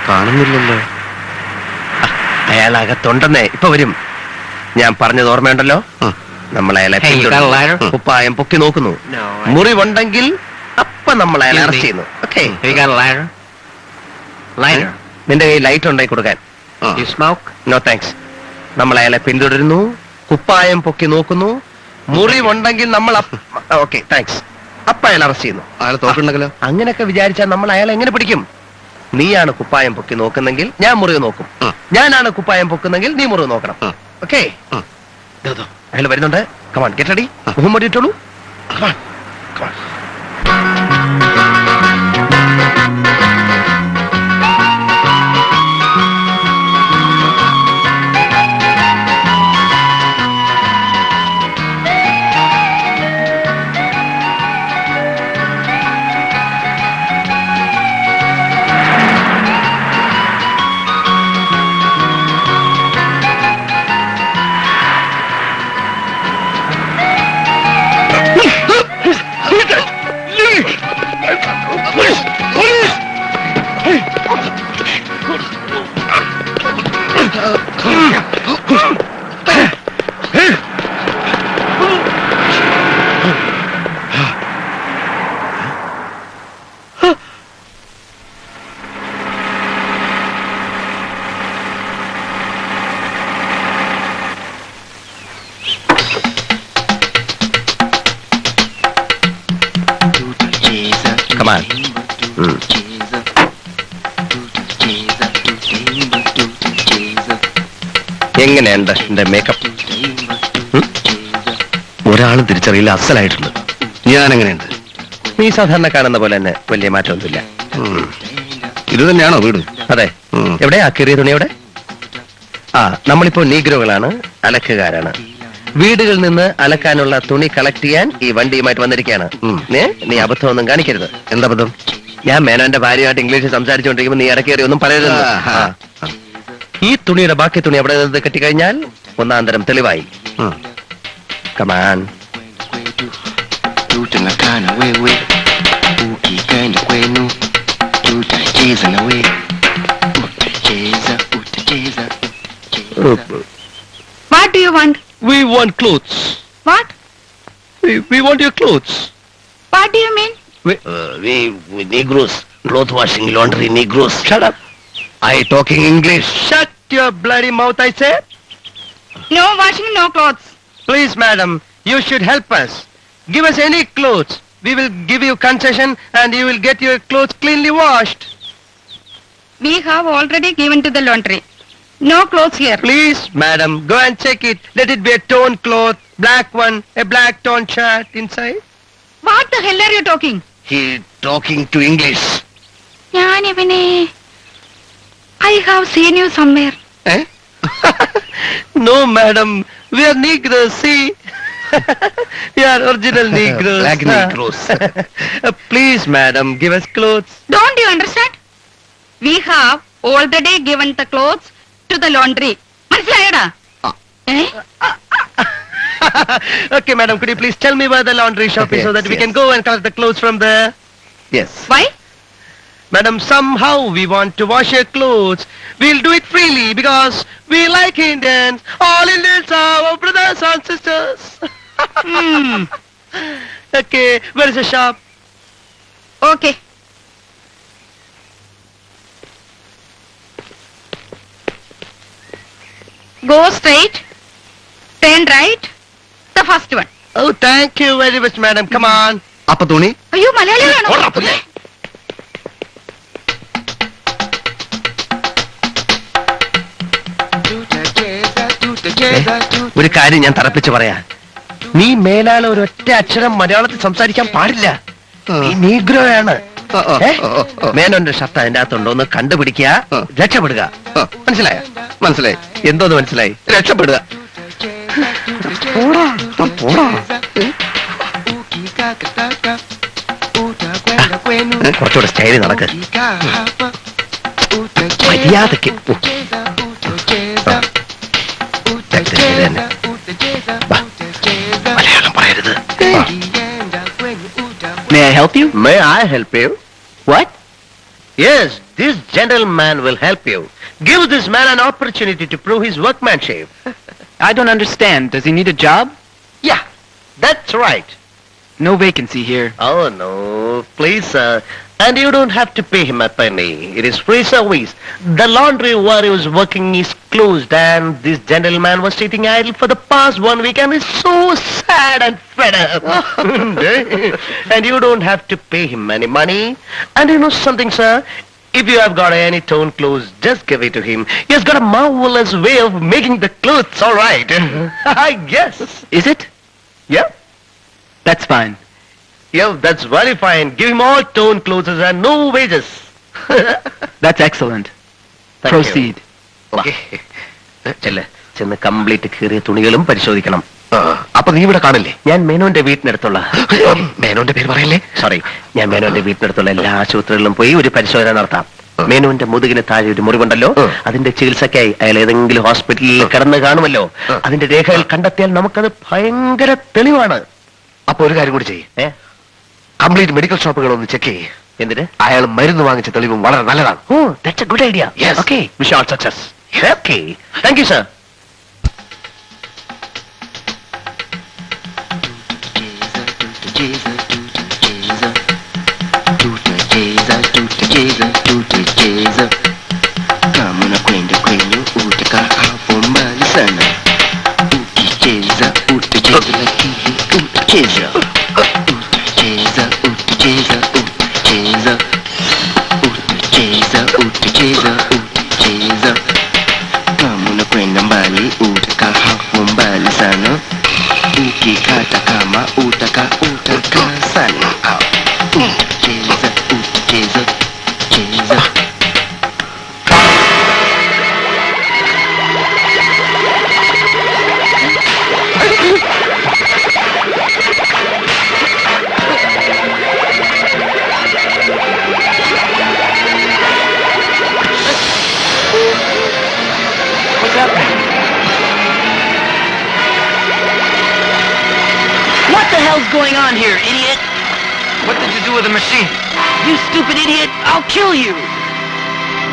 കാണുന്നില്ലല്ലോ. അയാൾ അകത്തുണ്ടെന്നേ. ഇപ്പൊ വരും. ഞാൻ പറഞ്ഞത് ഓർമ്മയുണ്ടല്ലോ. നമ്മൾ അയാളെ കുപ്പായം പൊക്കി നോക്കുന്നു. മുറിവുണ്ടെങ്കിൽ അപ്പൊ നമ്മൾ അയാളെ അറസ്റ്റ് ചെയ്യുന്നു. ഓക്കെ, നിന്റെ കയ്യിൽ ലൈറ്റ് ഉണ്ടായി കൊടുക്കാൻ. No thanks. നമ്മൾ അയാളെ പിന്തുടരുന്നു, കുപ്പായം പൊക്കി നോക്കുന്നു, മുറിവുണ്ടെങ്കിൽ നമ്മൾ ഓക്കെ താങ്ക്സ്, അപ്പൊ അയാൾ അറസ്റ്റ് ചെയ്യുന്നു. അയാൾ തോക്കുണ്ടെങ്കിലോ? അങ്ങനെയൊക്കെ വിചാരിച്ചാൽ നമ്മൾ അയാളെ എങ്ങനെ പിടിക്കും? നീയാണ് കുപ്പായം പൊക്കി നോക്കുന്നെങ്കിൽ ഞാൻ മുറിവ് നോക്കും, ഞാനാണ് കുപ്പായം പൊക്കുന്നെങ്കിൽ നീ മുറിവ് നോക്കണം. ഓക്കെ, അയാൾ വരുന്നുണ്ട്. Come on, get ready. മുഹമ്മദ് ഇട്ടോളൂ. Come on come on. Come on. എങ്ങനെയുണ്ട് എന്റെ മേക്കപ്പ്? ഒരാളും തിരിച്ചറിയില്ല, അസലായിട്ടുണ്ട്. ഞാൻ എങ്ങനെയുണ്ട്? നീ സാധാരണ കാണുന്ന പോലെ തന്നെ, വലിയ മാറ്റമൊന്നുമില്ല. ഇത് തന്നെയാണോ വീട്? അതെ. എവിടെയാ കീറിയ തുണി? എവിടെ? നമ്മളിപ്പോ നീഗ്രോകളാണ്, അലക്കുകാരാണ്. വീടുകളിൽ നിന്ന് അലക്കാനുള്ള തുണി കളക്ട് ചെയ്യാൻ ഈ വണ്ടിയുമായിട്ട് വന്നിരിക്കുകയാണ്. നീ അബദ്ധമൊന്നും കാണിക്കരുത്. എന്തബദ്ധം? ഞാൻ മേനോന്റെ ഭാര്യയായിട്ട് ഇംഗ്ലീഷിൽ സംസാരിച്ചുകൊണ്ടിരിക്കുമ്പോൾ നീ ഇടക്കേറി ഒന്നും പറയരുത്. ഈ തുണിയുടെ ബാക്കി തുണി അവിടെ നിന്ന് കെട്ടിക്കഴിഞ്ഞാൽ ഒന്നാന്തരം തെളിവായി. Come on. What do you want? We want clothes. What? We want your clothes. What do you mean? We Negroes. Cloth washing, laundry, Negroes. Shut up. I talking English. Shut your bloody mouth, I say. No washing, no clothes. Please, madam, you should help us. Give us any clothes. We will give you concession and you will get your clothes cleanly washed. We have already given to the laundry. No clothes here. Please, madam, go and check it. Let it be a torn cloth, black one, a black torn shirt inside. What the hell are you talking? He talking to English. I have seen you somewhere. Eh? No, madam. We are Negroes, see? We are original Negroes. Black Negroes. Please, madam, give us clothes. Don't you understand? We have already given the clothes to the laundry. മനസ്സിലായടാ? Okay, madam, could you please tell me where the laundry shop is so that we can go and collect the clothes from there? Yes. Why? Madam, somehow we want to wash your clothes. We'll do it freely because we like Indians. All Indians are our brothers and sisters. Okay, where is the shop? Okay. Go straight, turn right, the first one. Oh, thank you very much, madam. Come on. അപ്പൊ തുണി? അയ്യോ, മലയാളിയാണോ? ഒരു കാര്യം ഞാൻ തറപ്പിച്ച് പറയാ. നീ മേലാലെ ഒരൊറ്റ അക്ഷരം മലയാളത്തിൽ സംസാരിക്കാൻ പാടില്ല. നീ നീഗ്രോയാണ്. മേനോന്റെ ഷർട്ട് അതിന്റെ അകത്തുണ്ടോ ഒന്ന് കണ്ടുപിടിക്കുക, രക്ഷപ്പെടുക. മനസ്സിലായ? മനസ്സിലായി. എന്തോന്ന് മനസ്സിലായി? രക്ഷപ്പെടുക. കുറച്ചുകൂടെ സ്റ്റൈലിൽ നടക്ക്. മര്യാദക്ക് മലയാളം പറയരുത്. May I help you? May I help you? What? Yes, this gentleman will help you. Give this man an opportunity to prove his workmanship. I don't understand. Does he need a job? Yeah, that's right. No vacancy here. Oh no, please sir. And you don't have to pay him a penny. It is free service. The laundry where he was working is closed and this gentleman was sitting idle for the past 1 week and is so sad and fed up. And you don't have to pay him any money. And you know something, sir? If you have got any torn clothes, just give it to him. He has got a marvelous way of making the clothes all right. I guess. Is it? Yeah. That's fine. Yeah, that's very fine. Give him all torn clothes and no wages. That's excellent. Thank Proceed. ചെന്ന് complete കീറിയ തുണികളും പരിശോധിക്കണം. അപ്പൊ നീ ഇവിടെ കാണില്ലേ? ഞാൻ മേനോന്റെ വീട്ടിനടുത്തുള്ള മേനോന്റെ പേര് പറയല്ലേ? സോറി, ഞാൻ മേനോന്റെ വീട്ടിനടുത്തുള്ള എല്ലാ ആശുപത്രികളിലും പോയി ഒരു പരിശോധന നടത്താം. മേനോന്റെ മുതുകിന് താഴെ ഒരു മുറിവുണ്ടല്ലോ, അതിന്റെ ചികിത്സയ്ക്കായി അയാൾ ഏതെങ്കിലും ഹോസ്പിറ്റലിൽ കിടന്ന് കാണുമല്ലോ. അതിന്റെ രേഖകൾ കണ്ടെത്തിയാൽ നമുക്കത് ഭയങ്കര തെളിവാണ്. അപ്പൊ ഒരു കാര്യം കൂടി ചെയ്യേ, ഏ? കംപ്ലീറ്റ് മെഡിക്കൽ ഷോപ്പുകൾ ഒന്ന് ചെക്ക് ചെയ്യേ. എന്തിന്? അയാൾ മരുന്ന് വാങ്ങിച്ച തെളിവും വളരെ നല്ലതാണ്. Oh, that's a good idea. Yes. Okay, wish all success. Okay, thank you sir. Kama unakwenda kwenye utaka hapo mbali sana, ukicheza utacheza lakini utacheza, utacheza utacheza utacheza, utacheza utacheza utacheza. Kama unakwenda mbali utaka hapo mbali sana, ukikata kama utaka sana, utacheza utacheza utacheza. What's happening? What the hell's going on here, idiot? What did you do with the machine? You stupid idiot! I'll kill you!